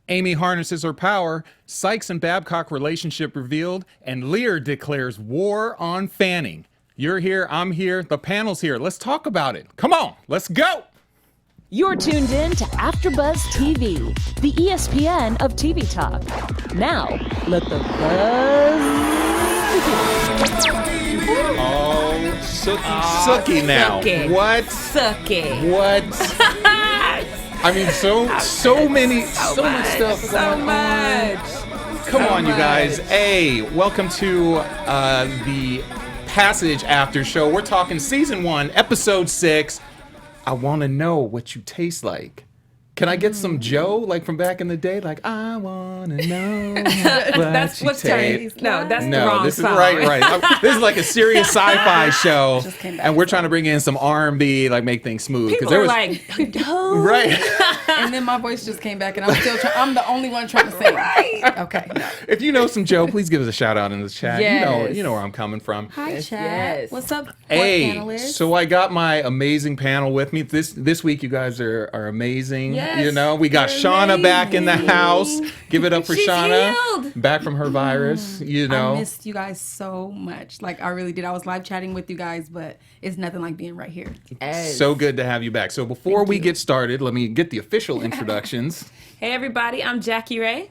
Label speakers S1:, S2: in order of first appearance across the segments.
S1: Amy harnesses her power, Sykes and Babcock relationship revealed, and Lear declares war on Fanning. You're here, I'm here, the panel's here. Let's talk about it. Come on, let's go.
S2: You're tuned in to AfterBuzz TV, the ESPN of TV talk. Now, let the buzz begin.
S1: Oh, Sookie now.
S3: Sookie.
S1: What?
S3: Sookie.
S1: What? I mean, so much stuff.
S3: So much.
S1: Come on, you guys. Hey, welcome to the Passage After Show. We're talking season 1, episode 6. I want to know what you taste like. Can I get some Joe, like from back in the day? Like, I want to know what
S3: That's
S1: you
S3: what's
S1: taste.
S3: No, that's the
S1: No,
S3: wrong
S1: this is
S3: song.
S1: right. This is like a serious sci-fi show,
S4: Just came back.
S1: and we're trying to bring in some R&B, like make things smooth.
S3: People
S1: there
S3: are
S1: was
S3: like, no.
S1: right.
S4: And then my voice just came back, and I'm the only one trying to sing.
S3: Right.
S4: Okay. No.
S1: If you know some Joe, please give us a shout out in the chat.
S3: Yes.
S1: You know where I'm coming from.
S4: Hi,
S3: Yes,
S4: chat.
S3: yes.
S4: What's up,
S1: Hey,
S4: panelists?
S1: so I got my amazing panel with me this week. You guys are amazing.
S3: Yes,
S1: You know, we got
S3: you're
S1: Shauna back in the
S3: amazing.
S1: house. Give it up for
S3: She's
S1: Shauna,
S3: healed.
S1: back from her virus. You know,
S4: I missed you guys so much. Like, I really did. I was live chatting with you guys, but it's nothing like being right here.
S1: so good to have you back. So before we get started, let me get the official introductions.
S3: Hey, everybody, I'm Jackie Ray.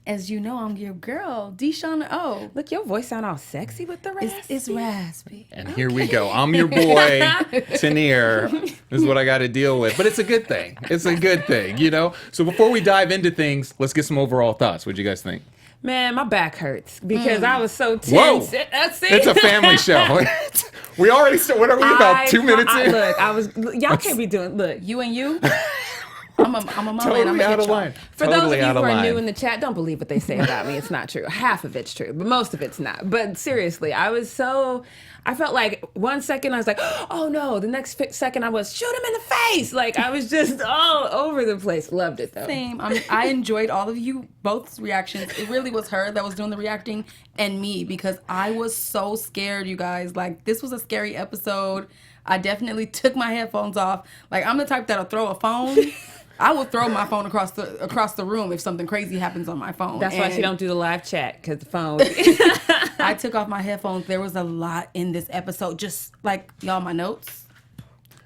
S4: As you know, I'm your girl, Deshauna O.
S3: Look, your voice sound all sexy with the raspy.
S4: It's raspy.
S1: And here we go. I'm your boy, Tanier. This is what I got to deal with. But it's a good thing. It's a good thing, you know? So before we dive into things, let's get some overall thoughts. What do you guys think?
S3: Man, my back hurts because I was so
S1: Whoa.
S3: tense. See?
S1: It's a family show. We already started. What are we about? 2 minutes in?
S3: Look, y'all can't be doing, look.
S4: You and you? I'm a mama, and
S1: Totally
S4: I'm
S1: out of line.
S3: For those of
S1: Totally
S3: you
S1: out
S3: who
S1: of
S3: are
S1: line.
S3: new in the chat, don't believe what they say about me. It's not true. Half of it's true, but most of it's not. But seriously, I felt like 1 second I was like, oh no. The next second I was, shoot him in the face. Like I was just all over the place. Loved it though.
S4: Same. I enjoyed all of you both's reactions. It really was her that was doing the reacting and me because I was so scared, you guys. Like, this was a scary episode. I definitely took my headphones off. Like, I'm the type that'll throw a phone. I will throw my phone across the room if something crazy happens on my phone.
S3: That's why she
S4: And
S3: don't do the live chat because the phone.
S4: I took off my headphones. There was a lot in this episode. Just like y'all, my notes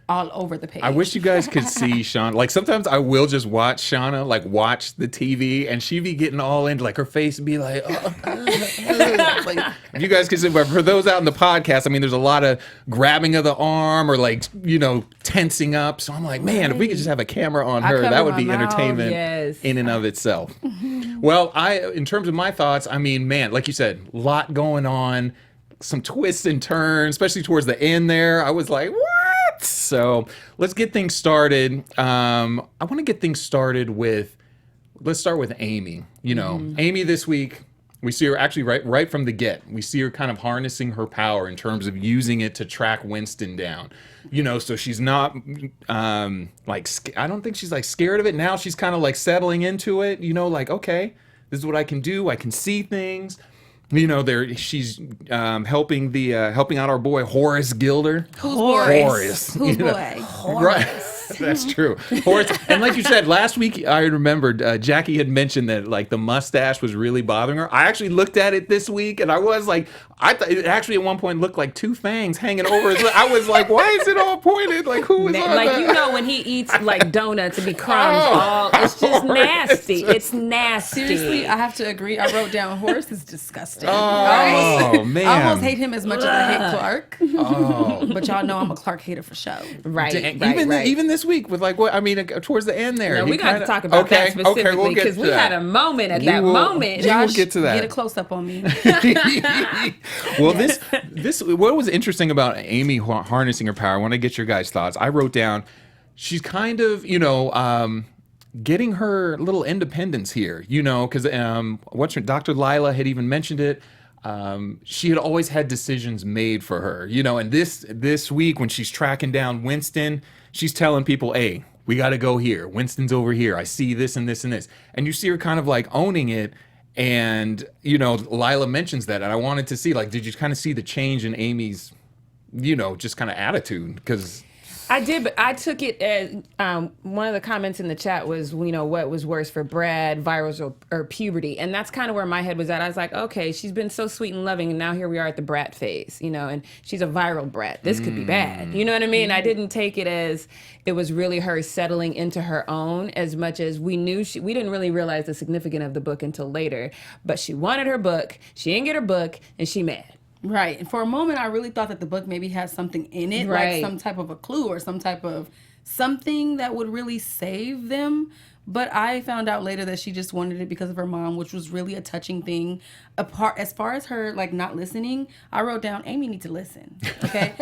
S4: all over the page.
S1: I wish you guys could see Shauna. Like sometimes I will just watch Shauna, like watch the TV, and she be getting all into like her face be like, like, if you guys can see. But for those out in the podcast, I mean, there's a lot of grabbing of the arm or like tensing up. So I'm like, man, if we could just have a camera on her, that
S4: cover
S1: would
S4: my
S1: be
S4: mouth,
S1: entertainment
S3: yes.
S1: in and of itself. Well, in terms of my thoughts, I mean, man, like you said, a lot going on, some twists and turns, especially towards the end there. I was like, what? So let's get things started. I want to get things started with, let's start with Amy. Amy this week, we see her actually right from the get. We see her kind of harnessing her power in terms of using it to track Winston down. So she's not I don't think she's like scared of it. Now she's kind of like settling into it, like, okay, this is what I can do. I can see things. She's helping out our boy Horace Gilder.
S4: Who's
S1: Horace?
S4: Who's boy?
S1: Right. That's true. Horace. And like you said, last week I remembered Jackie had mentioned that like the mustache was really bothering her. I actually looked at it this week and I was like, I thought it actually at one point looked like two fangs hanging over his lip. I was like, why is it all pointed? Like who is on
S3: Like
S1: that?
S3: when he eats like donuts and be crumbs, it's just nasty. It's nasty.
S4: Seriously, I have to agree. I wrote down Horace is disgusting.
S1: Oh, man.
S4: I almost hate him as much as I hate Clark.
S1: Oh.
S4: But y'all know I'm a Clark hater for show.
S3: Right,
S1: Dang,
S3: right.
S1: even this week with like what I mean towards the end there.
S3: No,
S1: he
S3: we got to
S1: kinda-
S3: talk about that
S1: we'll
S3: specifically
S1: get
S3: because
S1: to
S3: we
S1: that.
S3: had a moment at that
S1: will-
S3: moment.
S1: we will get to that.
S4: Get a close up on me.
S1: Well, this what was interesting about Amy harnessing her power. I want to get your guys' thoughts. I wrote down she's kind of getting her little independence here, because Dr. Layla had even mentioned it. She had always had decisions made for her, and this week when she's tracking down Winston, she's telling people, hey, we got to go here. Winston's over here. I see this and this and this. And you see her kind of like owning it. And, Layla mentions that. And I wanted to see, like, did you kind of see the change in Amy's, just kind of attitude? Because
S3: I did, but I took it as one of the comments in the chat was, what was worse for Brad, virals or puberty? And that's kind of where my head was at. I was like, okay, she's been so sweet and loving, and now here we are at the brat phase, and she's a viral brat. This could be bad. You know what I mean? I didn't take it as it was really her settling into her own as much as we knew we didn't really realize the significance of the book until later. But she wanted her book, she didn't get her book, and she mad.
S4: Right. And for a moment, I really thought that the book maybe had something in it, like some type of a clue or some type of something that would really save them. But I found out later that she just wanted it because of her mom, which was really a touching thing. As far as her not listening, I wrote down Amy needs to listen. Okay,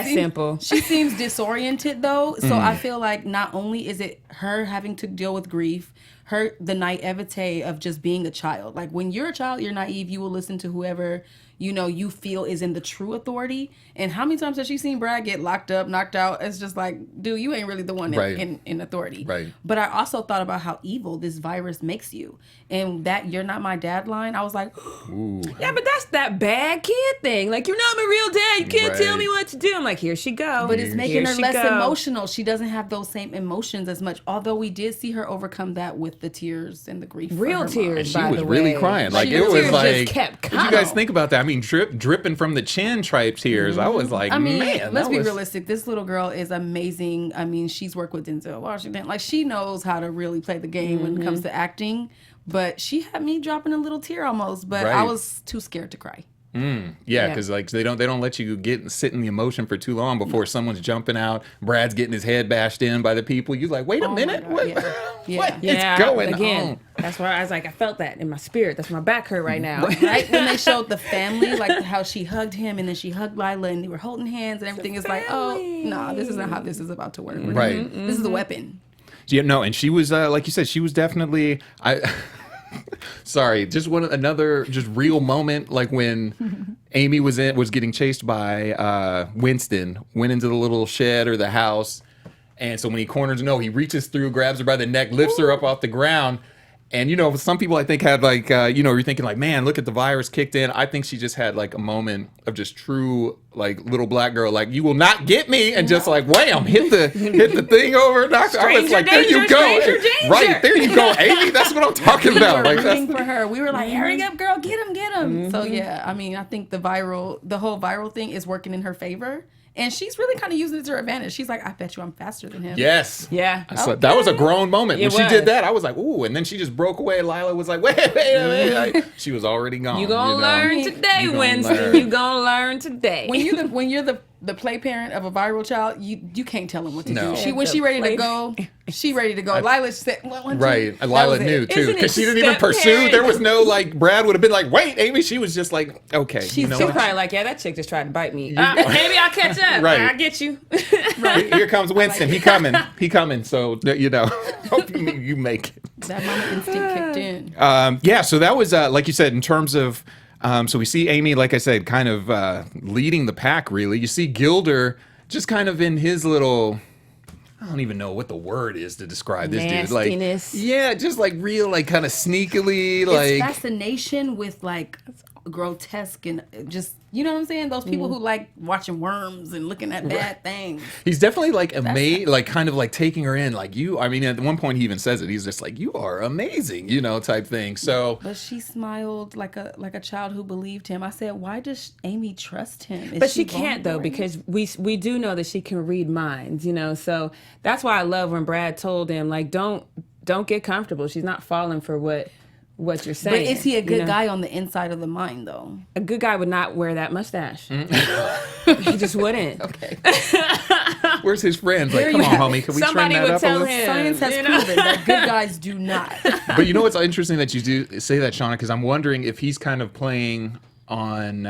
S3: simple.
S4: She seems disoriented though, so I feel like not only is it her having to deal with grief, the naivete of just being a child. Like when you're a child, you're naive. You will listen to whoever you feel is in the true authority. And how many times has she seen Brad get locked up, knocked out? It's just like, dude, you ain't really the one in authority.
S1: Right.
S4: But I also thought about how evil this virus makes you. And that "you're not my dad" line, I was like,
S1: Ooh.
S3: Yeah, but that's that bad kid thing. Like, you're not my real dad. You can't tell me what to do. I'm like, here she go.
S4: But it's making her less emotional. She doesn't have those same emotions as much. Although we did see her overcome that with the tears and the grief.
S3: Real tears,
S1: and she was really crying. Like, it was like,
S3: kept
S1: what you guys think about that? I mean, dripping from the chin type tears. I was like, man.
S4: Let's be realistic. This little girl is amazing. I mean, she's worked with Denzel Washington. Like, she knows how to really play the game when it comes to acting. But she had me dropping a little tear almost. But I was too scared to cry.
S1: Yeah, because like they don't let you sit in the emotion for too long before someone's jumping out. Brad's getting his head bashed in by the people. You're like, wait a minute, what is going on?
S3: That's why I was like, I felt that in my spirit. That's why my back hurt right now.
S4: Right when they showed the family, like how she hugged him and then she hugged Layla and they were holding hands and everything is like, oh no, this isn't how this is about to work.
S1: Right,
S4: this is a weapon.
S1: Yeah, no, and she was like you said, she was definitely sorry, just another real moment, like when Amy was getting chased by Winston, went into the little shed or the house, and so when he corners, he reaches through, grabs her by the neck, lifts her up off the ground. And, some people I think had like, you're thinking like, man, look at the virus kicked in. I think she just had like a moment of just true, like little black girl, like, you will not get me. And just like, wham, hit the thing over. I was like, there you go. Right, there you go, Amy. That's what I'm talking about.
S4: We were rooting for her. We were like, hurry up, girl, get him. So yeah, I mean, I think the whole viral thing is working in her favor. And she's really kind of using it to her advantage. She's like, I bet you I'm faster than him.
S1: Yes.
S3: Yeah.
S1: That was a grown moment. When she did that, I was like, ooh. And then she just broke away. Lila was like, wait. She was already gone.
S3: You gonna learn today, Winston. You gonna learn today.
S4: When you're the play parent of a viral child, you can't tell him what to do. When she ready to go, she ready to go. Lila said,
S1: right. And Lila knew too, because she didn't even pursue. There was no like, Brad would have been like, wait, Amy. She was just like, okay.
S3: She's probably like, yeah, that chick just tried to bite me. Maybe I'll catch up. Right. I'll get you.
S1: Right. Here comes Winston. He coming. So hope you make it.
S4: That mama instinct kicked in.
S1: Yeah. So that was like you said, in terms of. So we see Amy, like I said, kind of leading the pack, really. You see Gilder just kind of in his little, I don't even know what the word is to describe this
S3: nastiness.
S1: Dude. Like, yeah, just like real, like kind of sneakily. Like,
S4: it's fascination with like grotesque and just, you know what I'm saying? Those people who like watching worms and looking at bad things.
S1: He's definitely like amazing, like kind of like taking her in. Like I mean, at one point he even says it. He's just like, you are amazing, type thing. So,
S4: but she smiled like a child who believed him. I said, why does Amy trust him?
S3: But she can't though, because we do know that she can read minds, So that's why I love when Brad told him, like, don't get comfortable. She's not falling for what you're saying.
S4: But is he a good guy on the inside of the mind, though?
S3: A good guy would not wear that mustache. He just wouldn't.
S4: Okay.
S1: Where's his friends? Like, come on, homie, can we
S3: Somebody
S1: trim that
S3: would
S1: up
S3: tell
S1: a little?
S3: him.
S4: Science has proven that good guys do not.
S1: But you know what's interesting that you do say that, Shauna, because I'm wondering if he's kind of playing on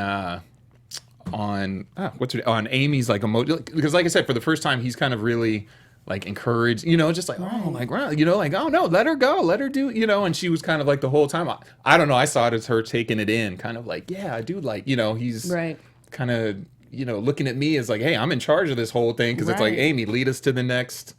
S1: Amy's like emotion, because like I said, for the first time he's kind of really like encouraged, just like, oh, like, like, oh no, let her go, let her do, and she was kind of like the whole time, I don't know, I saw it as her taking it in, kind of like, yeah, I do, like, he's kind of, looking at me as like, hey, I'm in charge of this whole thing, because it's like, Amy, lead us to the next,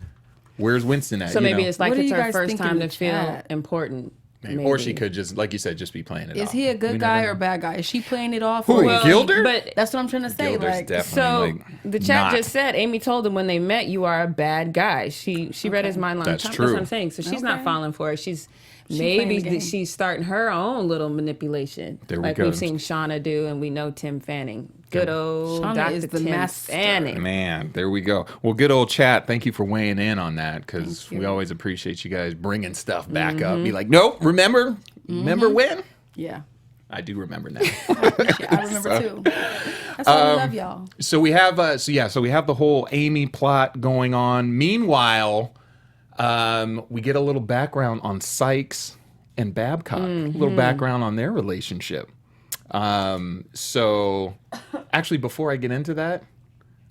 S1: where's Winston at?
S3: So maybe it's like it's her first time to feel important.
S1: Maybe. Or she could just, like you said, just be playing it off.
S4: Is he a good guy or bad guy? Is she playing it off?
S1: Who,
S4: or
S1: Gilder?
S3: But
S4: that's what I'm trying to say.
S1: Gilder's
S4: Like,
S1: definitely
S3: the chat
S1: not.
S3: just said Amy told him when they met, you are a bad guy. She read his mind long
S1: That's
S3: time.
S1: true.
S3: That's what I'm saying. So she's not falling for it. She's
S4: playing the game.
S3: maybe she's starting her own little manipulation,
S1: There we
S3: like
S1: go.
S3: we've seen Shauna do, and we know Tim Fanning. Good old
S4: Shauna
S3: Dr.
S4: is the
S3: Tim
S4: master.
S3: Fanning.
S1: Man, there we go. Well, good old chat. Thank you for weighing in on that, because we always appreciate you guys bringing stuff back up. Be like, nope, remember when?
S4: yeah.
S1: I do remember now.
S4: I remember too. That's why we love y'all.
S1: So we have, so we have the whole Amy plot going on. Meanwhile, we get a little background on Sykes and Babcock. A little background on their relationship. So actually, before I get into that,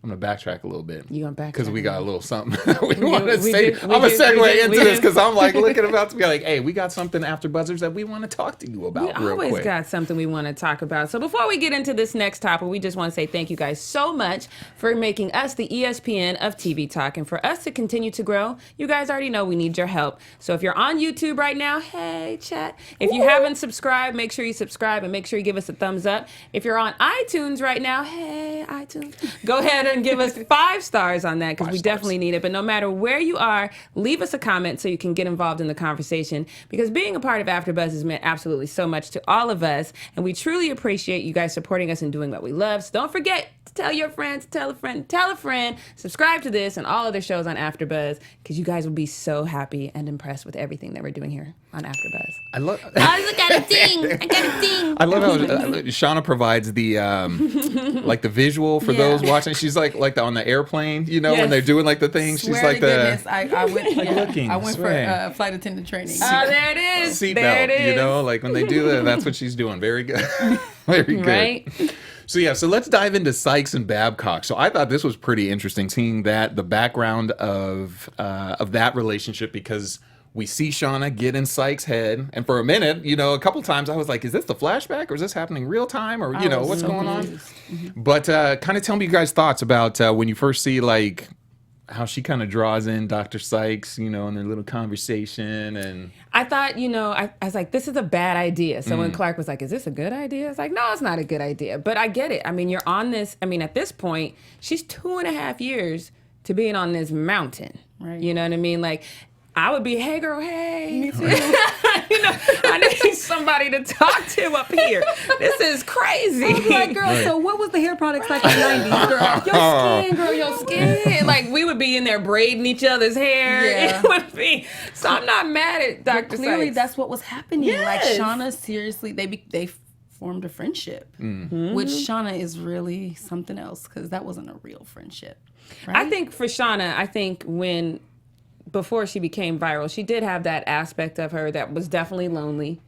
S1: I'm gonna backtrack a little bit.
S3: You gonna backtrack?
S1: Because we got a little something we want to
S3: we
S1: say.
S3: did-
S1: I'm
S3: we
S1: gonna
S3: did-
S1: segue
S3: we did-
S1: into
S3: we
S1: this
S3: did.
S1: because I'm like looking about to be like, hey, we got something after buzzers that we want to talk to you about
S3: We
S1: real
S3: always
S1: quick.
S3: got something we want to talk about. So before we get into this next topic, we just want to say thank you guys so much for making us the ESPN of TV Talk. And for us to continue to grow, you guys already know we need your help. So if you're on YouTube right now, hey, chat. If you haven't subscribed, make sure you subscribe and make sure you give us a thumbs up. If you're on iTunes right now, hey, iTunes, go ahead and give us 5 stars on that, because we definitely need it. But no matter where you are, leave us a comment so you can get involved in the conversation, because being a part of AfterBuzz has meant absolutely so much to all of us, and we truly appreciate you guys supporting us and doing what we love. So don't forget to tell your friends, tell a friend, subscribe to this and all other shows on AfterBuzz, because you guys will be so happy and impressed with everything that we're doing here on AfterBuzz.
S1: I love.
S3: Oh, look at a ding! I got a ding!
S1: I love how Shauna provides the like the visual for those watching. She's like on the airplane, you know, when they're doing like the thing. She's
S4: Swear
S1: like
S4: to
S1: the
S4: goodness, I went.
S1: looking,
S4: I went
S1: swear.
S4: for flight attendant training.
S3: There it is. There
S1: seatbelt,
S3: it is.
S1: you know, like when they do that, that's what she's doing. Very good, very good.
S3: Right?
S1: So let's dive into Sykes and Babcock. So I thought this was pretty interesting, seeing that the background of that relationship, because we see Shauna get in Sykes' head, and for a minute, you know, a couple times I was like, is this the flashback, or is this happening real time, or you know, what's going on? But kind of tell me you guys' thoughts about when you first see like how she kind of draws in Dr. Sykes, you know, in their little conversation. And
S3: I thought, you know, I was like, this is a bad idea. So when Clark was like, is this a good idea? It's like, no, it's not a good idea. But I get it. I mean, you're on this. I mean, at this point, she's 2.5 years to being on this mountain.
S4: Right.
S3: You know what I mean? Like, I would be, hey, girl, hey. Me too. You know, I need somebody to talk to up here. This is crazy.
S4: I was like, girl, so what was the hair products like in the 90s, girl?
S3: Your skin, girl, your skin. Like, we would be in there braiding each other's hair.
S4: Yeah.
S3: It would be. So I'm not mad at Dr.
S4: Clearly,
S3: Sykes.
S4: that's what was happening.
S3: Yes.
S4: Like, Shauna, seriously, they formed a friendship, which Shauna is really something else, because that wasn't a real friendship. Right?
S3: I think for Shauna, before she became viral, she did have that aspect of her that was definitely lonely.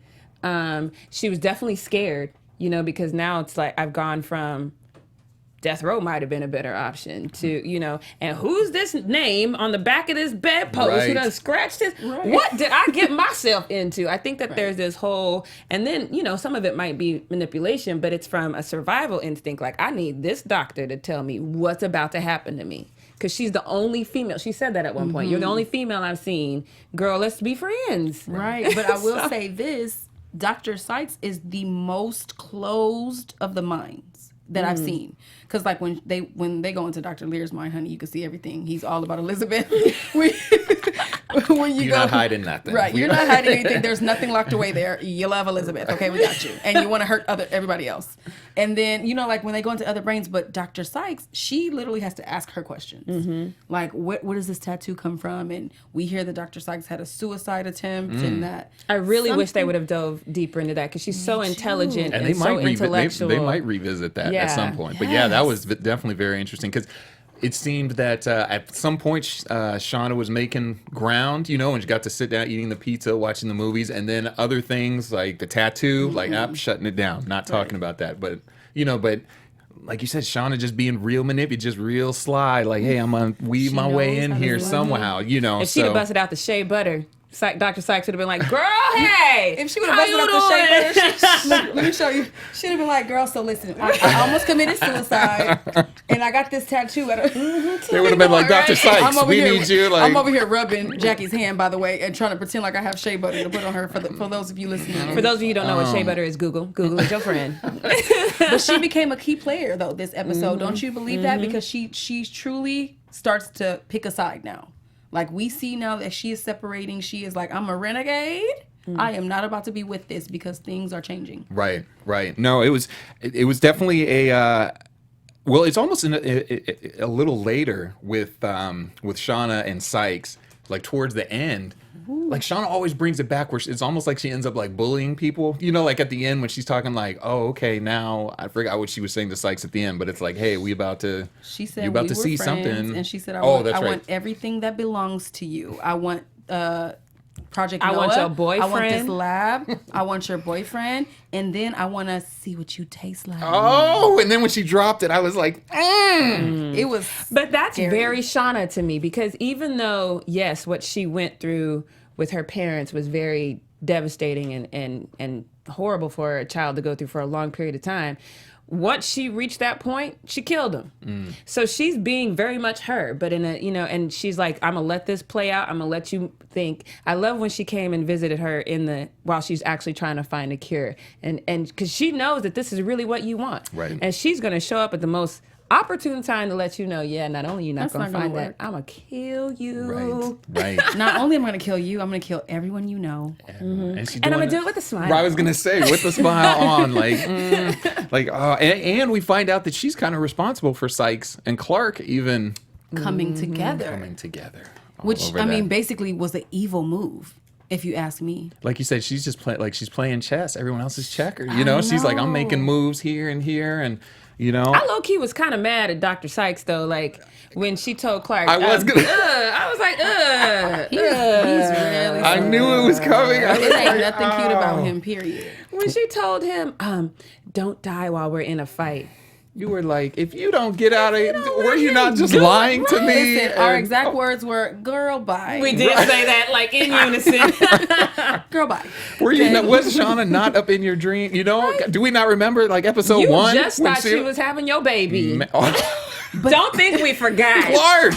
S3: She was definitely scared, you know, because now it's like I've gone from death row might have been a better option to, you know, and who's this name on the back of this bedpost who done scratched this?
S4: Right.
S3: What did I get myself into? I think that there's this whole, and then, you know, some of it might be manipulation, but it's from a survival instinct. Like, I need this doctor to tell me what's about to happen to me. Because she's the only female. She said that at one point. You're the only female I've seen. Girl, let's be friends.
S4: Right, but I will say this: Dr. Sykes is the most closed of the minds that I've seen. Because like when they go into Dr. Lear's mind, honey, you can see everything. He's all about Elizabeth. When
S1: you're not hiding nothing.
S4: Right, you're not hiding anything. There's nothing locked away there. You love Elizabeth. Okay, we got you. And you want to hurt everybody else. And then, you know, like when they go into other brains, but Dr. Sykes, she literally has to ask her questions. Like, where does this tattoo come from? And we hear that Dr. Sykes had a suicide attempt and that.
S3: I really wish they would have dove deeper into that because she's so intelligent and,
S1: they
S3: so
S1: might
S3: intellectual.
S1: they might revisit that at some point. But yeah, that was definitely very interesting because it seemed that at some point Shauna was making ground, you know, and she got to sit down eating the pizza, watching the movies, and then other things like the tattoo, like I'm shutting it down, not talking about that. But you know, like you said, Shauna just being real manipulative, just real sly. Like, hey, I'm gonna weave my way in here somehow, you know.
S3: If she'd have busted out the shea butter, Dr. Sykes would have been like, girl, hey!
S4: If she would have
S3: how
S4: busted
S3: you
S4: up the
S3: doing?
S4: shea butter, look, let me show you. She'd have been like, girl, so listen, I almost committed suicide, and I got this tattoo.
S1: They would have been like, Dr. Sykes, we need you. Like,
S4: I'm over here rubbing Jackie's hand, by the way, and trying to pretend like I have shea butter to put on her for those of you listening.
S3: For those of you who don't know what shea butter is, Google. Google is your friend.
S4: But she became a key player, though, this episode. Don't you believe that? Because she truly starts to pick a side now. Like, we see now that she is separating. She is like, I'm a renegade. I am not about to be with this because things are changing.
S1: Right. No, it was definitely a. Well, it's almost a little later with Shauna and Sykes, like towards the end. Like Shauna always brings it back where it's almost like she ends up like bullying people. You know, like at the end when she's talking like, oh, okay, now I forgot what she was saying to Sykes at the end, but it's like, hey,
S4: She said
S1: you about
S4: we
S1: to
S4: were
S1: see
S4: friends,
S1: something.
S4: and she said, I
S1: That's right.
S4: want everything that belongs to you. I want Project Noah.
S3: I want your boyfriend.
S4: I want this lab. I want your boyfriend. And then I want to see what you taste like.
S1: Oh, and then when she dropped it, I was like,
S4: It was
S3: But that's
S4: scary.
S3: very Shauna to me, because even though, yes, what she went through with her parents was very devastating and horrible for a child to go through for a long period of time, once she reached that point, she killed him. So she's being very much her, but in a, and she's like, I'm gonna let this play out. I'm gonna let you think. I love when she came and visited her while she's actually trying to find a cure. And because she knows that this is really what you want.
S1: Right.
S3: And she's gonna show up at the most opportune time to let you know, not only you're not
S4: That's
S3: gonna
S4: not gonna
S3: find that,
S4: work.
S3: I'm gonna kill you.
S1: right.
S4: Not only am I going to kill you, I'm going to kill everyone you know.
S1: And, she's
S3: And I'm
S1: doing
S3: gonna do it with a smile.
S1: I was gonna say with the smile on, and we find out that she's kind of responsible for Sykes and Clark even
S4: Coming together.
S1: coming together. all
S4: Which,
S1: over
S4: I mean,
S1: that.
S4: basically was an evil move, if you ask me.
S1: Like you said, she's just she's playing chess. Everyone else is checker. You know, she's like, I'm making moves here and here, and
S3: I low-key was kind of mad at Dr. Sykes, though, like, when she told Clark.
S1: I was gonna-
S3: I was like,
S4: He's really
S1: I knew it was coming.
S4: It ain't nothing cute about him, period.
S3: When she told him, don't die while we're in a fight.
S1: You were like, if you don't get out of here, were you not just lying to me?
S4: Listen, our
S1: And-
S4: exact words were, girl, bye.
S3: We did say that, like, in unison.
S4: Girl, bye.
S1: Were you not, was Shauna not up in your dream? You know, do we not remember like episode
S3: You
S1: 1?
S3: just
S1: when
S3: thought she was having your baby. Don't think we forgot.
S1: Clark.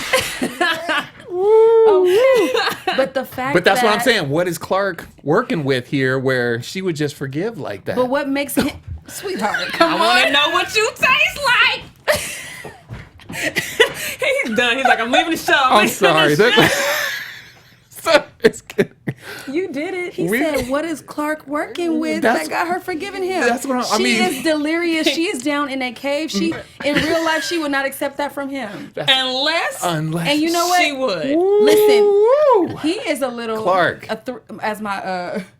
S4: But the fact
S1: But that's
S4: that,
S1: what I'm saying. What is Clark working with here, where she would just forgive like that?
S4: But what makes him, sweetheart, come
S3: I
S4: on.
S3: want to know what you taste like. He's done. He's like, I'm leaving the show.
S1: I'm sorry. It's kidding.
S3: You did it.
S4: He said, what is Clark working with
S1: That's-
S4: that got her forgiving him?
S1: that's what I
S4: She
S1: mean.
S4: is delirious. She is down in a cave. She, in real life, she would not accept that from him.
S3: Unless
S4: And you know what?
S3: she would.
S4: Listen,
S1: Woo.
S4: he is a little
S1: Clark.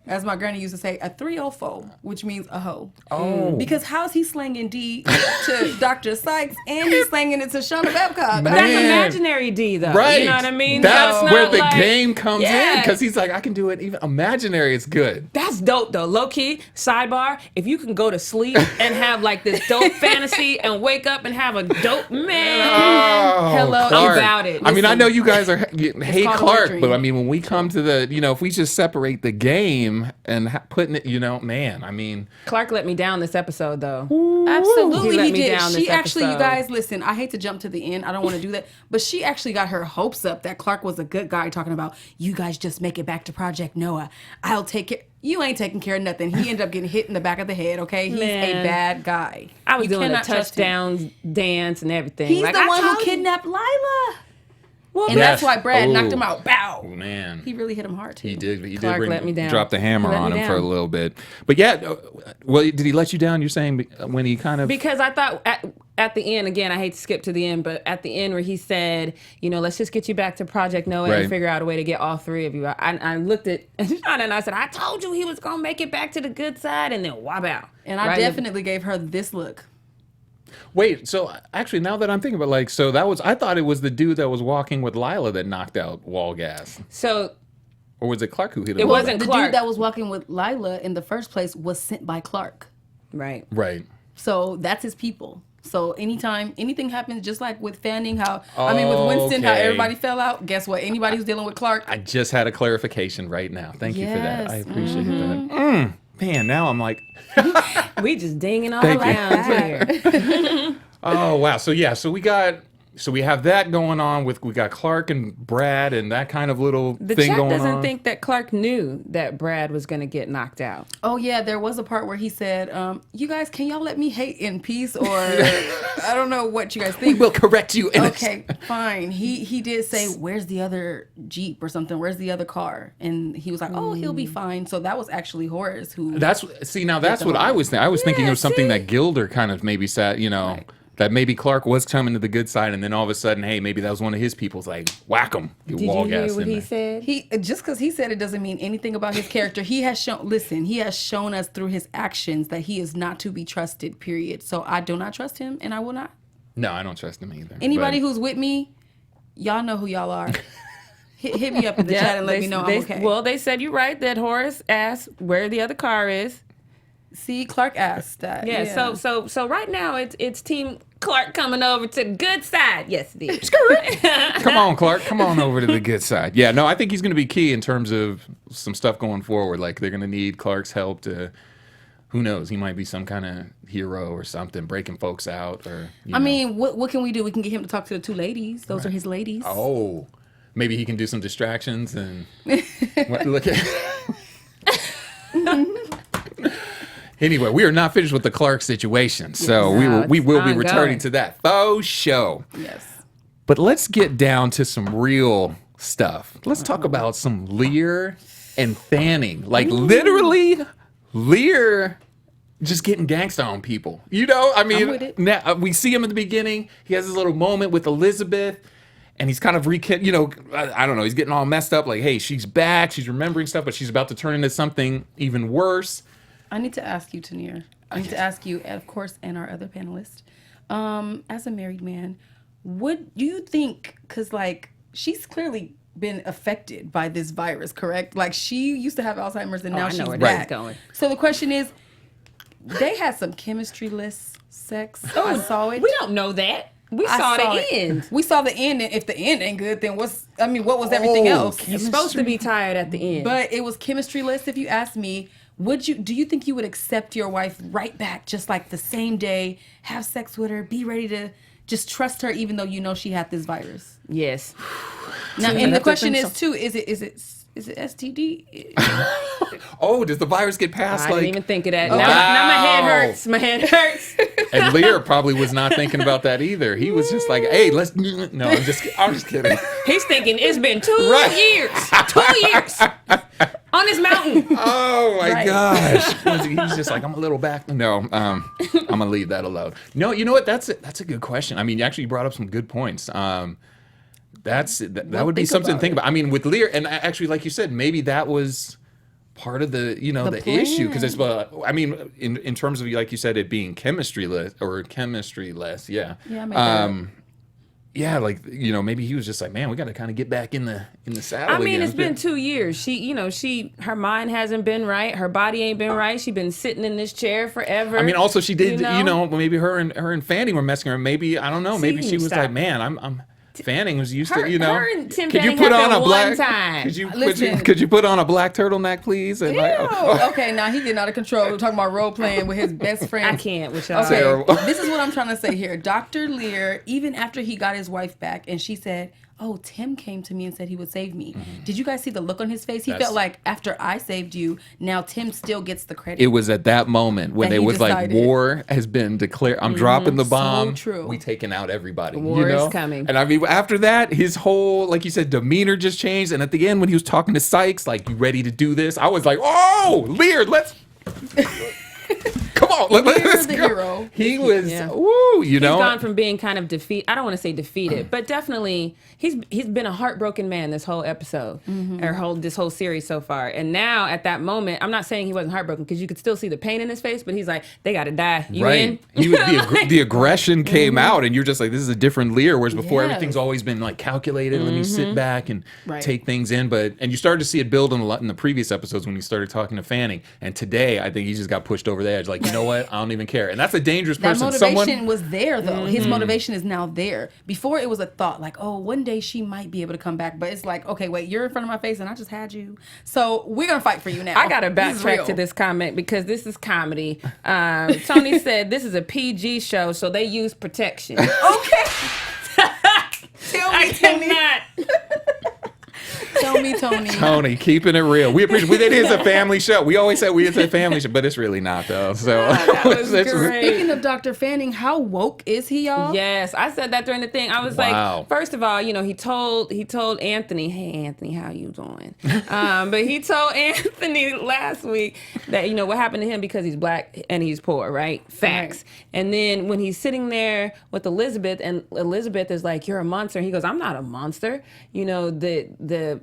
S4: as my granny used to say, a 304, which means a hoe.
S1: Oh.
S4: Because how's he slanging D to Dr. Sykes and he's slanging it to Shauna Babcock?
S1: Man.
S3: That's imaginary D, though.
S1: Right.
S3: You know what I mean?
S1: That's
S3: not
S1: where the
S3: like-
S1: game comes in,
S3: Yeah.
S1: because he's like, I can do it even imaginary. It's good.
S3: That's dope, though. Low key, sidebar, if you can go to sleep and have like this dope fantasy and wake up and have a dope man.
S1: Oh,
S4: Hello,
S1: Clark.
S3: about it.
S1: I mean, I
S4: Listen.
S1: know you guys hate
S4: called a
S1: Clark,
S4: dream.
S1: but I mean, when we come to the, if we just separate the game and putting it, man, I mean,
S3: Clark let me down this episode, though.
S4: Absolutely,
S3: He let
S4: he
S3: me
S4: did.
S3: down
S4: She
S3: this
S4: actually, you
S3: episode.
S4: guys, listen. I hate to jump to the end. I don't want to do that, but she actually got her hopes up that Clark was a good guy, talking about, you guys just make it back to Project Noah. I'll take it. You ain't taking care of nothing. He ended up getting hit in the back of the head. Okay, he's
S3: Man.
S4: a bad guy.
S3: I was
S4: You
S3: doing a
S4: cannot trust him.
S3: touchdown dance and everything.
S4: He's
S3: Like,
S4: the
S3: I
S4: one who
S3: told you.
S4: kidnapped Lila,
S3: Well,
S4: and that's
S1: Yes.
S4: why Brad knocked him
S1: Oh.
S4: out. Bow.
S1: man.
S4: He really hit him hard too.
S1: He did. He
S3: Clark
S1: did
S3: let me down.
S1: drop the hammer
S3: He let
S1: on
S3: me
S1: him for a
S3: down.
S1: little bit. But yeah, well, did he let you down? You're saying when he kind of
S3: Because I thought at the end, again, I hate to skip to the end, but at the end where he said, let's just get you back to Project Noah
S1: Right.
S3: and figure out a way to get all three of you. I looked at Shauna and I said, I told you he was going to make it back to the good side, and then whop out.
S4: And I
S3: Right in the-
S4: definitely gave her this look.
S1: Wait, so actually, now that I'm thinking about, I thought it was the dude that was walking with Lila that knocked out Wall Gas,
S3: So
S1: or was it Clark who hit him?
S3: It wasn't
S4: The
S3: Clark.
S4: dude that was walking with Lila in the first place was sent by Clark.
S3: right.
S1: Right.
S4: So that's his people. So anytime anything happens, just like with Fanning, with Winston, how
S1: Okay.
S4: everybody fell out. Guess what? Anybody who's dealing with Clark,
S1: I just had a clarification right now. Thank you for that.
S4: Yes.
S1: I appreciate that. Man, now I'm like,
S3: We just dinging all
S1: Thank you.
S3: around here.
S1: oh wow. So we have that going on we got Clark and Brad and that kind of little
S3: The
S1: thing
S3: chat
S1: going
S3: doesn't
S1: on.
S3: think that Clark knew that Brad was going to get knocked out.
S4: oh yeah, there was a part where he said, "You guys, can y'all let me hate in peace?" Or I don't know what you guys
S1: We
S4: think.
S1: will correct you. In
S4: Okay, fine. He did say, "Where's the other Jeep or something? Where's the other car?" And he was like, "Oh, he'll be fine." So that was actually Horace who.
S1: That's what I was thinking. I was thinking
S3: Yeah,
S1: of something
S3: see?
S1: that Gilder kind of maybe said, that maybe Clark was coming to the good side, and then all of a sudden, hey, maybe that was one of his people's like whack him.
S3: Did you hear what he said?
S4: He just because he said it doesn't mean anything about his character. He has shown us through his actions that he is not to be trusted. Period. So I do not trust him, and I will not.
S1: No, I don't trust him either.
S4: Anybody
S1: but-
S4: who's with me, y'all know who y'all are. Hit me up in the chat and let me know I'm okay.
S3: Well, they said you're right that Horace asked where the other car is.
S4: See, Clark asked that.
S3: Yeah. So right now it's Team Clark coming over to the good side. Yes, it is.
S1: Come on, Clark. Come on over to the good side. Yeah, no, I think he's going to be key in terms of some stuff going forward. Like, they're going to need Clark's help to, who knows, he might be some kind of hero or something, breaking folks out. Or
S4: I mean, what can we do? We can get him to talk to the two ladies. Those are his ladies.
S1: Oh, maybe he can do some distractions and look at. Anyway, we are not finished with the Clark situation, so
S3: No,
S1: we
S3: it's
S1: will be
S3: ongoing.
S1: returning to that faux show.
S4: Yes.
S1: But let's get down to some real stuff. Let's talk about some Lear and Fanning. Like, literally, Lear just getting gangsta on people. I
S4: I'm with
S1: mean,
S4: it.
S1: now, we see him in the beginning. He has this little moment with Elizabeth, and he's kind of I don't know, he's getting all messed up. Like, hey, she's back. She's remembering stuff, but she's about to turn into something even worse.
S4: I need to ask you, Tanir. I need to ask you, and of course, and our other panelist. As a married man, would you think, because like she's clearly been affected by this virus, correct? Like she used to have Alzheimer's and now
S3: I know
S4: she's
S3: where
S4: back.
S3: that's going.
S4: So the question is, they had some chemistry-less sex. I saw it.
S3: We don't know that. We
S4: I
S3: saw the
S4: it.
S3: end.
S4: We saw the end, and if the end ain't good, then what was everything else?
S3: You're supposed to be tired at the end.
S4: But it was chemistry-less, if you ask me. Do you think you would accept your wife right back, just like the same day, have sex with her, be ready to just trust her, even though you know she had this virus?
S3: yes.
S4: Now,
S3: I
S4: and the
S3: have to
S4: question
S3: think
S4: is too: is it STD?
S1: Oh, does the virus get past
S3: I
S1: like?
S3: didn't even think of that.
S1: Wow.
S3: Now my head hurts. My head hurts.
S1: And Lear probably was not thinking about that either. He was just like, "Hey, let's." No, I'm just kidding.
S3: He's thinking it's been 2
S1: Right.
S3: years. 2 years on this mountain.
S1: Oh my
S4: Right.
S1: gosh! He's just like, I'm a little back. No, I'm gonna leave that alone. No, you know what? That's a good question. I mean, you actually brought up some good points. That would be
S4: think
S1: something to
S4: about
S1: think
S4: it.
S1: about. I mean, with Lear, and actually, like you said, maybe that was part of the the issue, because it's I mean, in terms of, like you said, it being chemistryless. Yeah.
S4: Yeah, I made that up.
S1: Yeah, like, maybe he was just like, man, we got to kind of get back in the saddle.
S3: I mean,
S1: again.
S3: it's been 2 years. Her mind hasn't been right. Her body ain't been right. She's been sitting in this chair forever.
S1: I mean, also she did,
S3: You know?
S1: maybe her and Fanning were messing her. Maybe, I don't know. Maybe she was
S3: Stop.
S1: like, man, I'm Fanning was used
S3: Her-
S1: to,
S3: her and Tim
S1: could you
S3: Fanning
S1: put on
S3: happened
S1: a black
S3: one time.
S1: Could you put on a black turtleneck, please? And
S4: Okay, now he getting out of control. We're talking about role playing with his best friend.
S3: I can't with y'all.
S4: Okay,
S1: Terrible.
S4: this is what I'm trying to say here. Dr. Lear, even after he got his wife back, and she said, "Oh, Tim came to me and said he would save me." Did you guys see the look on his face? He
S1: That's-
S4: felt like after I saved you, now Tim still gets the credit.
S1: it was at that moment when
S4: That
S1: it
S4: he
S1: was like,
S4: decided.
S1: war has been declared. I'm dropping the bomb.
S4: true.
S1: We taking out everybody.
S3: War is coming.
S1: And I mean, after that, his whole, like you said, demeanor just changed. And at the end, when he was talking to Sykes, like, you ready to do this? I was like, oh, Lear, let's. Come on, let's
S4: the
S1: go.
S4: hero.
S1: He was,
S3: Yeah.
S1: woo,
S3: He's gone from being kind of I don't want to say defeated, but definitely he's been a heartbroken man this whole episode, or this whole series so far. And now at that moment, I'm not saying he wasn't heartbroken, because you could still see the pain in his face, but he's like, they got to die. You in?
S1: He was, the aggression came out, and you're just like, this is a different Lear. Whereas before,
S4: Yes.
S1: everything's always been like calculated. Let me sit back and
S4: Right.
S1: take things in. And you started to see it build in the previous episodes when he started talking to Fanning. And today, I think he just got pushed over the edge. Like, you know what? I don't even care. And that's a dangerous
S4: That
S1: person.
S4: motivation was there, though. His motivation is now there. Before, it was a thought like, oh, one day she might be able to come back. But it's like, okay, wait, you're in front of my face and I just had you. So we're going to fight for you now.
S3: I got to
S4: This is
S3: backtrack
S4: real.
S3: to this comment because this is comedy. Tony said this is a PG show, so they use protection.
S4: Okay. Tell me,
S3: I
S4: Tony.
S3: cannot.
S4: Tell me, Tony.
S1: Tony, keeping it real. We appreciate it is a family show. We always say it's a family show, but it's really not though. So
S3: That was great.
S4: Speaking of Dr. Fanning, how woke is he, y'all?
S3: Yes, I said that during the thing. I was
S1: Wow.
S3: like, first of all, he told Anthony, hey Anthony, how you doing? But he told Anthony last week that what happened to him because he's black and he's poor, right? Facts.
S4: Right.
S3: And then when he's sitting there with Elizabeth, and Elizabeth is like, you're a monster. And he goes, I'm not a monster. The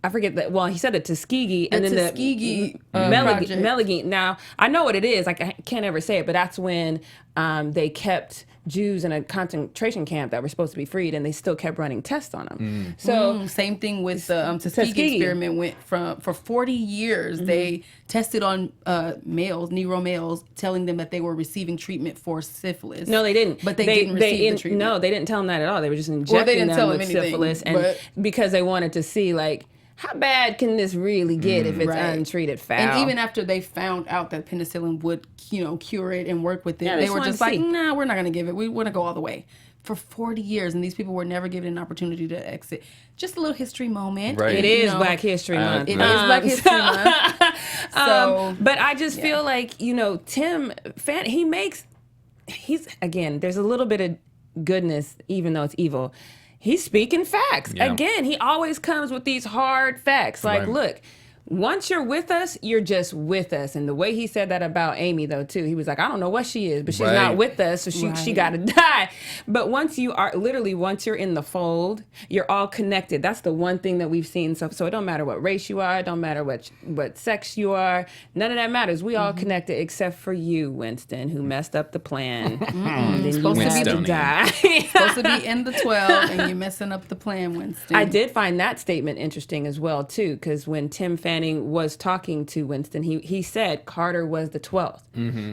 S3: I forget that. Well, he said the Tuskegee and then
S4: Tuskegee,
S3: the
S4: project.
S3: Meligene. Now I know what it is. Like I can't ever say it, but that's when they kept Jews in a concentration camp that were supposed to be freed, and they still kept running tests on them. So
S4: Same thing with the Tuskegee experiment. Went for 40 years. They tested on Negro males, telling them that they were receiving treatment for syphilis.
S3: no, they didn't.
S4: But they didn't receive the treatment.
S3: No, they didn't tell them that at all. They were just injecting
S4: didn't
S3: them
S4: tell
S3: with
S4: them anything,
S3: syphilis, and
S4: but-
S3: because they wanted to see how bad can this really get if it's
S4: Right.
S3: untreated foul?
S4: And even after they found out that penicillin would, cure it and work with it,
S3: Yeah,
S4: they
S3: just
S4: were
S3: wanted
S4: just
S3: to
S4: like,
S3: see.
S4: nah, we're not going to give it. We want to go all the way. For 40 years, and these people were never given an opportunity to exit. Just a little history moment.
S1: Right.
S3: it
S4: You
S3: is
S4: know,
S3: Black History Month.
S4: It is Black History Month. So,
S3: But I just feel like, Tim Fanning, he's, again, there's a little bit of goodness, even though it's evil. He's speaking facts.
S1: Yeah.
S3: Again, he always comes with these hard facts. Like,
S1: Right.
S3: look, once you're with us, you're just with us. And the way he said that about Amy, though, too, he was like, I don't know what she is, but she's
S1: Right.
S3: not with us, so she
S4: Right.
S3: got to die. But once you're in the fold, you're all connected. That's the one thing that we've seen. So it don't matter what race you are, it don't matter what sex you are, none of that matters. We all connected except for you, Winston, who messed up the plan. And then you
S4: supposed to be
S3: had to
S1: Winstonian.
S3: die.
S4: supposed to be in the 12, and you're messing up the plan, Winston.
S3: I did find that statement interesting as well, too, because when Tim Fanning was talking to Winston, he said Carter was the 12th.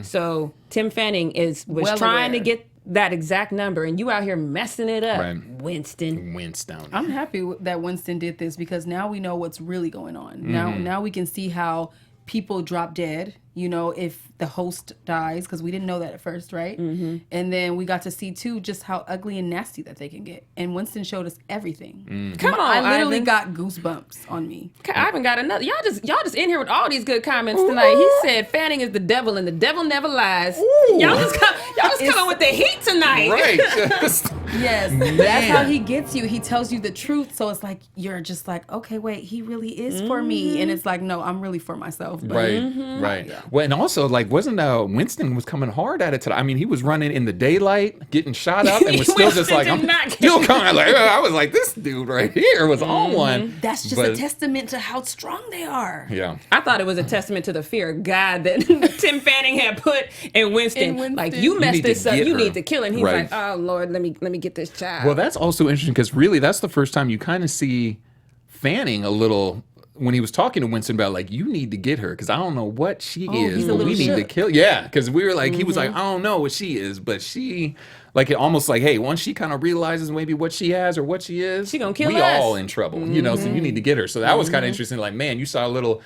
S3: So Tim Fanning was
S4: Well
S3: trying to
S4: aware.
S3: get that exact number, and you out here messing it up,
S1: Right.
S3: Winston.
S1: Winston.
S4: I'm happy that Winston did this because now we know what's really going on.
S1: Mm-hmm.
S4: Now we can see how people drop dead, if the host dies, because we didn't know that at first, right?
S3: Mm-hmm.
S4: And then we got to see, too, just how ugly and nasty that they can get. And Winston showed us everything.
S3: Come on,
S4: I literally
S3: Ivan.
S4: got goosebumps on me.
S3: I haven't got another. Y'all just in here with all these good comments tonight. He said Fanning is the devil, and the devil never lies. Y'all just coming with the heat tonight.
S1: Right. Just-
S4: Yes, that's how he gets you. He tells you the truth, so it's like you're just like, okay, wait, he really is for me, and it's like, no, I'm really for myself. But
S1: Right. Well, and also, wasn't Winston was coming hard at it today? I mean, he was running in the daylight, getting shot up, and was still just
S3: Winston
S1: like,
S3: did
S1: I'm
S3: not get-
S1: still coming. I was like, this dude right here was on one.
S4: that's just
S1: But-
S4: a testament to how strong they are.
S1: Yeah.
S3: I thought it was a testament to the fear of God that Tim Fanning had put in Winston.
S4: In
S3: Like,
S4: Winston.
S3: you messed
S1: need to
S3: this up,
S1: get
S3: you
S1: her.
S3: need to kill him. He's
S1: Right.
S3: like, oh Lord, let me get this child.
S1: Well, that's also interesting because really, that's the first time you kind of see Fanning a little. When he was talking to Winston about you need to get her because I don't know what she is,
S4: he's a
S1: but we
S4: little
S1: need to
S4: shook.
S1: kill. Yeah, because we were like, he was like, I don't know what she is, but she, it almost like, hey, once she kind of realizes maybe what she has or what she is,
S3: She gonna kill
S1: we
S3: us.
S1: all in trouble, so you need to get her. So that was kind of interesting. Like, man, you saw a little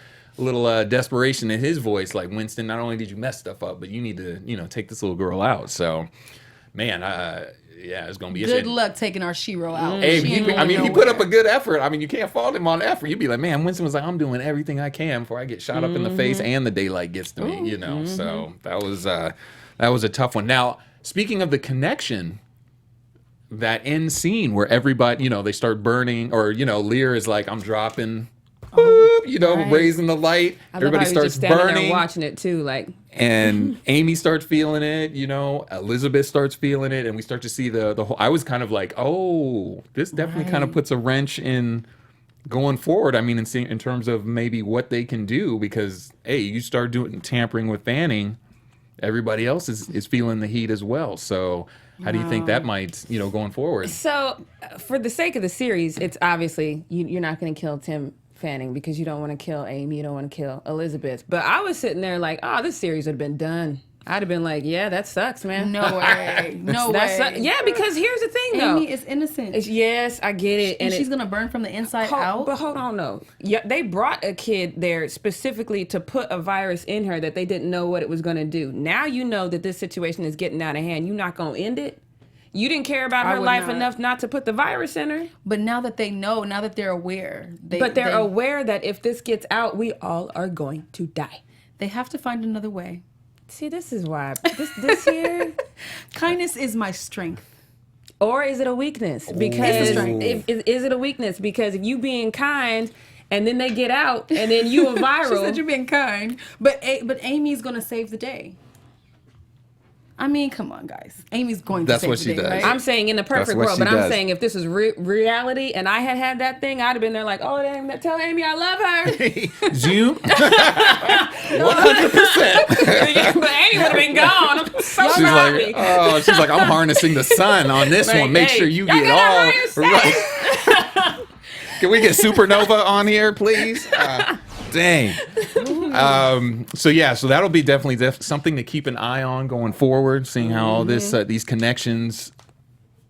S1: desperation in his voice. Like, Winston, not only did you mess stuff up, but you need to, take this little girl out. So, man, yeah, it's gonna be
S4: Good
S1: interesting.
S4: luck taking our Shiro out.
S1: Hey,
S4: She ain't
S1: he
S4: going
S1: put up
S4: nowhere.
S1: a good effort. I mean, you can't fault him on effort. You'd be like, man, Winston was like, I'm doing everything I can before I get shot up in the face and the daylight gets to me, So that was a tough one. Now, speaking of the connection, that end scene where everybody, they start burning, or Lear is like, I'm dropping, boop,
S4: right.
S1: raising the light.
S3: I love
S1: Everybody
S3: how he was
S1: starts
S3: just standing there
S1: burning.
S3: watching it too, like.
S1: And Amy starts feeling it, Elizabeth starts feeling it, and we start to see the whole. I was kind of like, oh, this definitely kind of puts a wrench in going forward. I mean, in terms of maybe what they can do, because hey, you start doing tampering with Fanning, everybody else is feeling the heat as well. So how do you think that might, going forward?
S3: So, for the sake of the series, it's obviously you're not going to kill Tim Fanning because you don't want to kill Amy, you don't want to kill Elizabeth. But I was sitting there like, oh, this series would have been done I'd have been like, yeah, that sucks, man.
S4: No way. No way.
S3: Yeah, because here's the thing, though.
S4: Amy is innocent.
S3: Yes, I get it.
S4: And she's going to burn from the inside out.
S3: But hold on, no. Yeah, they brought a kid there specifically to put a virus in her that they didn't know what it was going to do. Now you know that this situation is getting out of hand. You're not going to end it? You didn't care about her life enough not to put the virus in her?
S4: But now that they know, now that they're aware.
S3: They're aware that if this gets out, we all are going to die.
S4: They have to find another way.
S3: See, this is why. This here.
S4: Kindness is my strength.
S3: Or is it a weakness? Because is it a weakness? Because if you being kind and then they get out and then you a viral.
S4: She said you're being kind. But Amy's going to save the day. I mean, come on, guys. Amy's going to save the day.
S1: That's what she does.
S4: Right?
S3: I'm saying in the perfect world, but I'm saying if this is reality and I had that thing, I'd have been there like, oh, tell Amy I love her.
S1: Zoom. 100%.
S3: But Amy would have been gone. I'm so
S1: She's
S3: sorry.
S1: like, she's like, I'm harnessing the sun on this one. Make sure you get all right. Can we get Supernova on here, please? Dang. So that'll be definitely something to keep an eye on going forward, seeing how all this these connections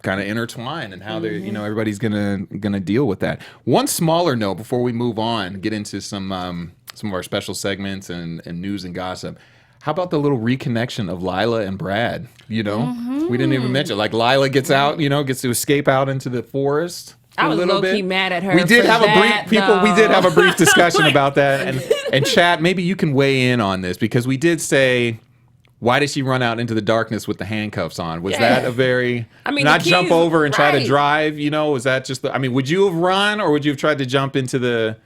S1: kind of intertwine and how they're everybody's gonna deal with that. One smaller note before we move on, get into some of our special segments and news and gossip. How about the little reconnection of Layla and Brad? We didn't even mention, like, Layla gets out, gets to escape out into the forest.
S3: I was low-key mad at her.
S1: We did
S3: for
S1: have
S3: that,
S1: we did have a brief discussion about that, and chat. Maybe you can weigh in on this because we did say, why did she run out into the darkness with the handcuffs on? Was that a very not jump over and try to drive? Was that just would you have run or would you have tried to jump into the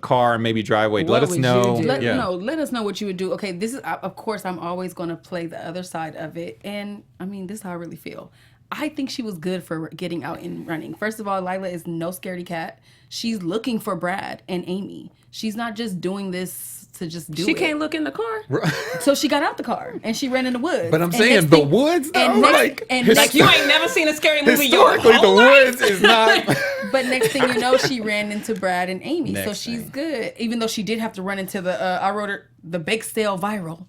S1: car and maybe drive away? Let us know.
S4: Let us know what you would do. Okay, this is of course I'm always going to play the other side of it, and this is how I really feel. I think she was good for getting out and running. First of all, Layla is no scaredy cat. She's looking for Brad and Amy. She's not just doing this to just do it.
S3: She can't look in the car.
S4: So she got out the car and she ran in the woods.
S1: But I'm saying the woods, though,
S3: like you ain't never seen a scary movie.
S1: Historically, the woods is not.
S4: But next thing you know, she ran into Brad and Amy. So she's good. Even though she did have to run into I wrote her the bake sale viral.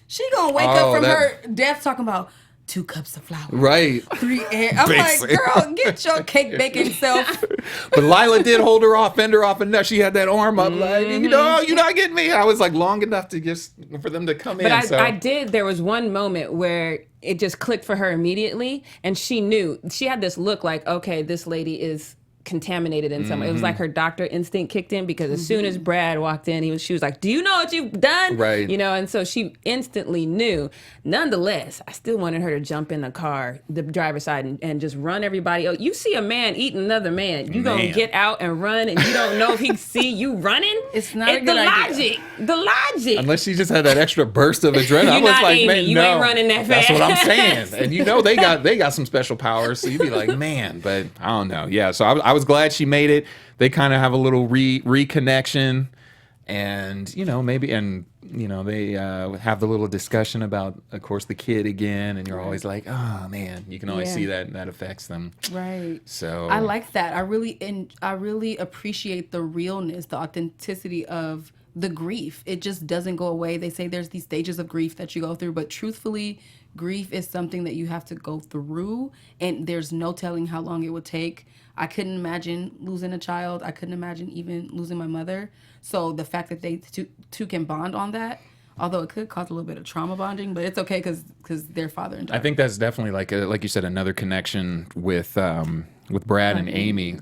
S4: She gonna wake up from her death talking about 2 cups of flour.
S1: Right.
S4: 3 eggs. I'm like, girl, get your cake baking self.
S1: But Layla did hold her off, fend her off enough. She had that arm up like, you're not getting me. I was like long enough to for them to come in.
S3: But I did. There was one moment where it just clicked for her immediately. And she knew. She had this look like, okay, this lady is contaminated in some way. It was like her doctor instinct kicked in because as soon as Brad walked in, she was like, do you know what you've done?
S1: Right.
S3: And so she instantly knew. Nonetheless, I still wanted her to jump in the car, the driver's side, and just run everybody. Oh, you see a man eating another man. You gonna get out and run and you don't know if he see you running?
S4: It's not a good idea.
S3: The logic.
S1: Unless she just had that extra burst of adrenaline. I was like,
S3: Amy.
S1: man,
S3: you ain't running that fast.
S1: That's what I'm saying. And they got some special powers. So you'd be like, man, but I don't know. Yeah, so I was glad she made it. They kind of have a little reconnection, and they have the little discussion about, of course, the kid again. And you're always like, oh man, you can always see that affects them.
S4: Right.
S1: So
S4: I like that. I really appreciate the realness, the authenticity of the grief. It just doesn't go away. They say there's these stages of grief that you go through, but truthfully, grief is something that you have to go through, and there's no telling how long it would take. I couldn't imagine losing a child. I couldn't imagine even losing my mother. So the fact that they two can bond on that, although it could cause a little bit of trauma bonding, but it's okay because they're father and daughter.
S1: I think that's definitely like you said, another connection with Brad and Amy.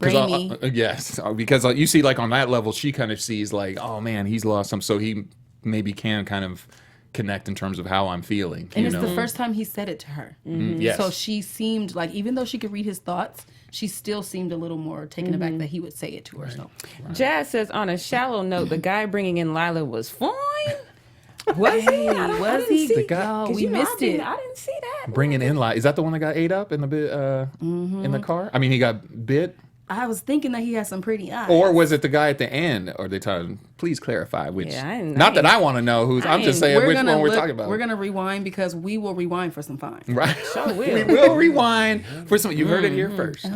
S1: Yes, because you see, like on that level, she kind of sees like, oh man, he's lost some, so he maybe can kind of connect in terms of how I'm feeling.
S4: And it's the first time he said it to her.
S1: Yes.
S4: So she seemed like, even though she could read his thoughts, she still seemed a little more taken aback that he would say it to her. So,
S3: Jazz says, on a shallow note, the guy bringing in Layla was fine. Was he?
S4: Was he?
S1: The guy?
S4: We missed it.
S3: I didn't see that.
S1: Bringing in Layla. Is that the one that got ate up in the in the car? I mean, he got bit.
S4: I was thinking that he had some pretty eyes.
S1: Or was it the guy at the end? Or they told please clarify which.
S3: Yeah,
S1: not that I want to know who's. I'm just saying which one we're talking about.
S4: We're gonna rewind because we will rewind for some fun.
S1: Right.
S3: Sure will.
S1: We will rewind for some. You heard it here first.
S4: Oh,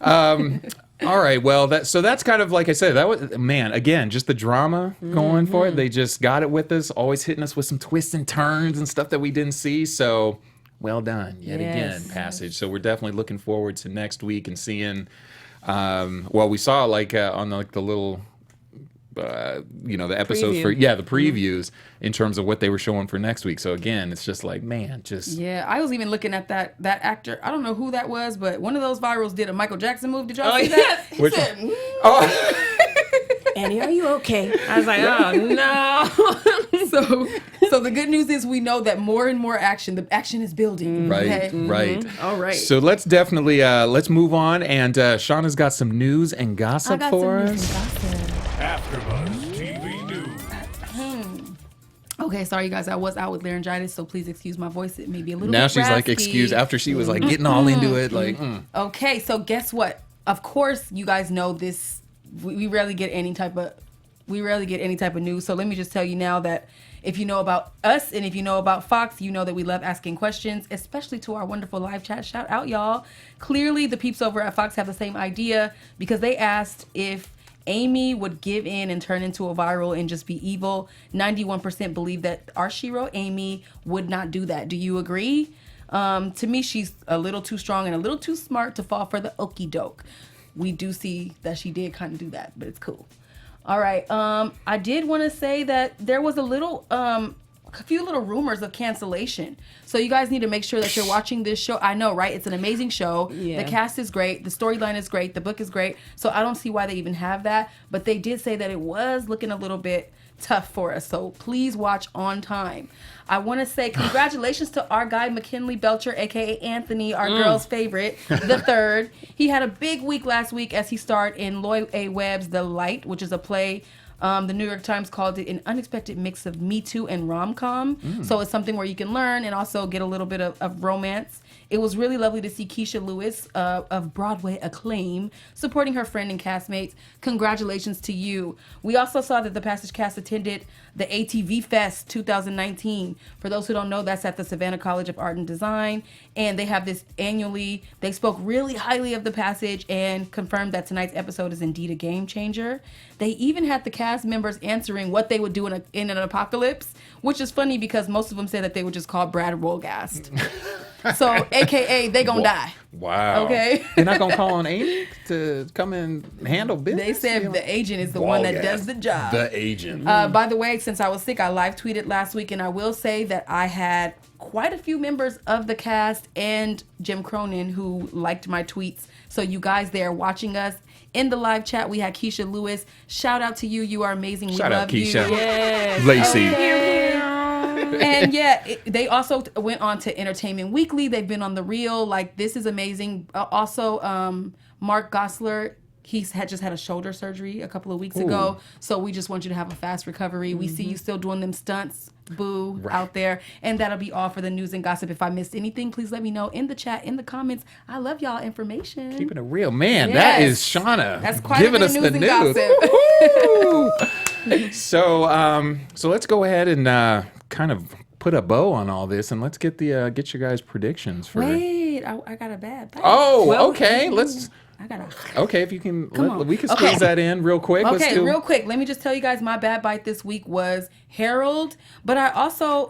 S4: yeah.
S1: All right. Well, that's kind of like I said. That was, man. Again, just the drama going for it. They just got it with us, always hitting us with some twists and turns and stuff that we didn't see. So well done yet again, Passage. So we're definitely looking forward to next week and seeing. Well, we saw like on like the little. The episodes
S3: Preview.
S1: for the previews in terms of what they were showing for next week. So again, it's just like, man, just
S4: I was even looking at that actor. I don't know who that was, but one of those virals did a Michael Jackson move. Did y'all see that? He
S1: Which
S4: said,
S3: Annie, are you okay? I was like, oh no.
S4: So the good news is we know that more and more the action is building.
S1: right,
S4: Okay?
S1: right.
S3: All right.
S1: So let's definitely let's move on, and Shauna's got some news and gossip for us.
S5: AfterBuzz TV News.
S4: Okay, sorry you guys, I was out with laryngitis, so please excuse my voice. It may be a little
S1: Now
S4: bit
S1: she's like,
S4: raspy.
S1: excuse, after she was like getting all into it, like.
S4: Okay, so guess what? Of course, you guys know this. We rarely get any type of news. So let me just tell you now that if you know about us and if you know about Fox, you know that we love asking questions, especially to our wonderful live chat. Shout out, y'all. Clearly, the peeps over at Fox have the same idea because they asked if Amy would give in and turn into a viral and just be evil. 91% believe that our Shiro Amy would not do that. Do you agree? To me, she's a little too strong and a little too smart to fall for the okie doke. We do see that she did kind of do that, but it's cool. All right. I did want to say that there was a few little rumors of cancellation. So you guys need to make sure that you're watching this show. I know, right? It's an amazing show.
S3: Yeah.
S4: The cast is great. The storyline is great. The book is great. So I don't see why they even have that. But they did say that it was looking a little bit tough for us. So please watch on time. I want to say congratulations to our guy, McKinley Belcher, a.k.a. Anthony, our girl's favorite, the third. He had a big week last week as he starred in Lloyd A. Webb's The Light, which is a play. The New York Times called it an unexpected mix of Me Too and rom-com. So it's something where you can learn and also get a little bit of romance. It was really lovely to see Keisha Lewis of Broadway acclaim supporting her friend and castmates. Congratulations to you. We also saw that the Passage cast attended the ATV Fest 2019. For those who don't know, that's at the Savannah College of Art and Design. And they have this annually. They spoke really highly of the Passage and confirmed that tonight's episode is indeed a game changer. They even had the cast members answering what they would do in an apocalypse, which is funny because most of them said that they would just call Brad Rolgast. So, AKA, they gonna die.
S1: Wow.
S4: Okay.
S1: You're not gonna call on Amy to come and handle business?
S4: They said the agent is the one that does the job.
S1: The agent.
S4: By the way, since I was sick, I live tweeted last week, and I will say that I had quite a few members of the cast and Jim Cronin who liked my tweets. So you guys there watching us in the live chat, we had Keisha Lewis. Shout out to you. You are amazing. We
S1: Shout
S4: love
S1: out, Keisha.
S4: you.
S3: Yes.
S1: Lacey.
S4: And they also went on to Entertainment Weekly. They've been on The Real. Like, this is amazing. Also, Mark Gosselaar, he's just had a shoulder surgery a couple of weeks ago. So we just want you to have a fast recovery. We see you still doing them stunts, boo, out there. And that'll be all for the news and gossip. If I missed anything, please let me know in the chat, in the comments. I love y'all information.
S1: Keeping it real. Man,
S4: Yes.
S1: that is Shauna
S4: That's quite
S1: giving
S4: a
S1: us
S4: bit of
S1: the
S4: news
S1: news.
S4: and gossip.
S1: So let's go ahead and kind of put a bow on all this, and let's get get your guys' predictions for.
S4: Wait, I got a bad bite.
S1: Oh, okay. Let's.
S4: I got a...
S1: Okay, if you can,
S4: on.
S1: we can squeeze that in real quick.
S4: Okay, real quick. Let me just tell you guys my bad bite this week was Harold, but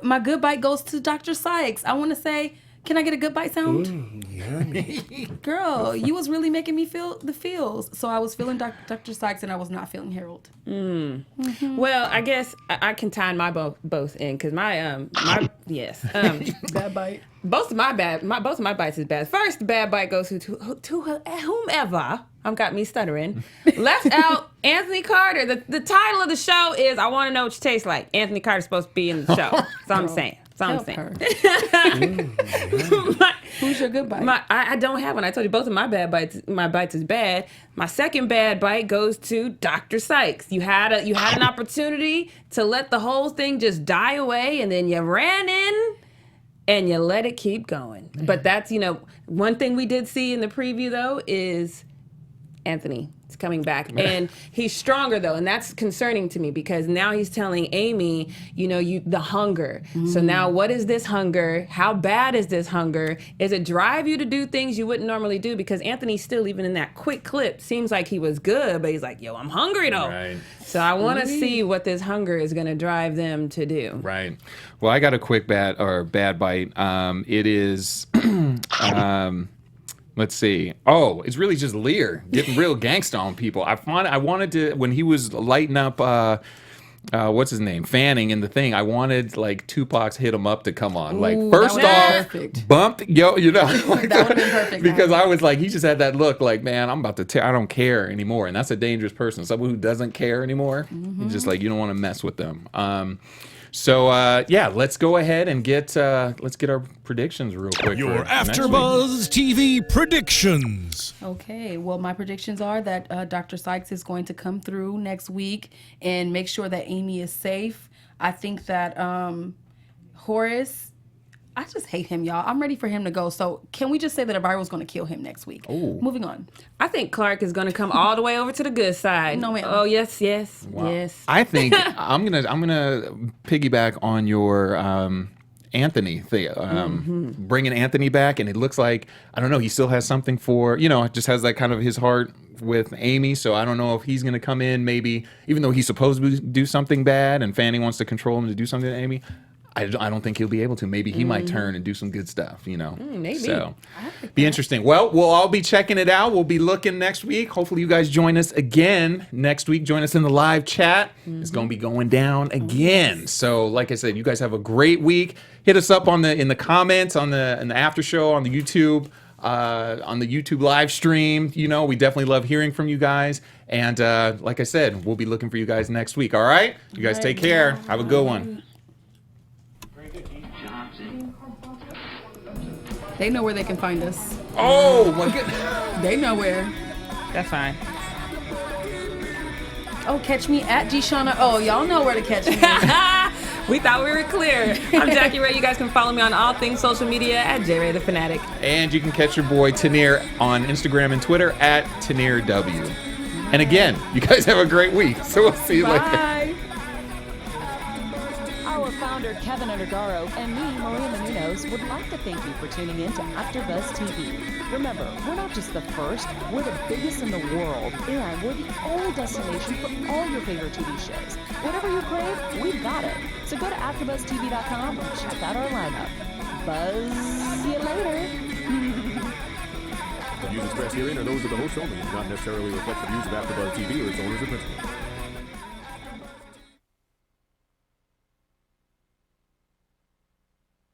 S4: my good bite goes to Dr. Sykes. I want to say, can I get a good bite sound?
S5: Yummy.
S4: Girl, you was really making me feel the feels. So I was feeling Dr. Sykes and I was not feeling Harold.
S3: Well, I guess I can tie my both in because my
S4: Bad bite.
S3: both of my bites is bad. First, the bad bite goes to whomever. I've got me stuttering. Left out Anthony Carter. The title of the show is I Want to Know What You Taste Like. Anthony Carter's supposed to be in the show. So I'm saying.
S4: Help her. Who's your good bite?
S3: I don't have one. I told you both of my bites is bad. My second bad bite goes to Dr. Sykes. You had an opportunity to let the whole thing just die away, and then you ran in and you let it keep going. But that's, one thing we did see in the preview though is Anthony is coming back, and he's stronger though, and that's concerning to me because now he's telling Amy, the hunger. So now, what is this hunger? How bad is this hunger? Is it drive you to do things you wouldn't normally do? Because Anthony still, even in that quick clip, seems like he was good, but he's like, yo, I'm hungry though.
S1: Right.
S3: So I want to see what this hunger is going to drive them to do.
S1: Right. Well, I got a quick bad bite. It is. Let's see. Oh, it's really just Lear getting real gangsta on people. I wanted to, when he was lighting up, what's his name, Fanning in the thing. I wanted like Tupac's "Hit 'Em Up" to come on. Like, first off,
S4: perfect.
S1: bumped, like
S4: That would have been perfect.
S1: because I was like, he just had that look like, man, I'm about to I don't care anymore, and that's a dangerous person. Someone who doesn't care anymore. Just like, you don't want to mess with them. So let's go ahead and get our predictions real quick.
S5: Your
S1: for next week.
S5: AfterBuzz TV predictions.
S4: Okay, well, my predictions are that Dr. Sykes is going to come through next week and make sure that Amy is safe. I think that Horace, I just hate him, y'all. I'm ready for him to go. So can we just say that Elvira's going to kill him next week?
S1: Ooh.
S4: Moving on.
S3: I think Clark is going to come all the way over to the good side.
S4: No, ma'am.
S3: Oh, yes.
S1: Wow.
S3: Yes.
S1: I think I'm gonna piggyback on your Anthony thing, bringing Anthony back, and it looks like, I don't know, he still has something for, just has that kind of his heart with Amy. So I don't know if he's gonna come in, maybe, even though he's supposed to do something bad, and Fanning wants to control him to do something to Amy. I don't think he'll be able to. Maybe he might turn and do some good stuff,
S3: Maybe.
S1: So, be interesting. Well, we'll all be checking it out. We'll be looking next week. Hopefully you guys join us again next week. Join us in the live chat. It's going to be going down again. So, like I said, you guys have a great week. Hit us up in the comments in the after show on the YouTube. On the YouTube live stream. We definitely love hearing from you guys. And like I said, we'll be looking for you guys next week. All right? You guys take care. Have a good one.
S4: They know where they can find us.
S1: Oh, my goodness.
S4: They know where.
S3: That's fine.
S4: Oh, catch me at G-Shauna. Oh, y'all know where to catch me.
S3: We thought we were clear. I'm Jackie Ray. You guys can follow me on all things social media at JRay the Fanatic.
S1: And you can catch your boy Tanir on Instagram and Twitter at TanirW. And again, you guys have a great week. So we'll see you later.
S3: Bye.
S2: Our founder, Keven Undergaro, and me, Maria Menounos, would like to thank you for tuning in to AfterBuzz TV. Remember, we're not just the first, we're the biggest in the world, and we're the only destination for all your favorite TV shows. Whatever you crave, we've got it. So go to AfterBuzzTV.com and check out our lineup. Buzz you later.
S6: The views expressed herein are those of the host only and do not necessarily reflect the views of AfterBuzz TV or its owners or principals.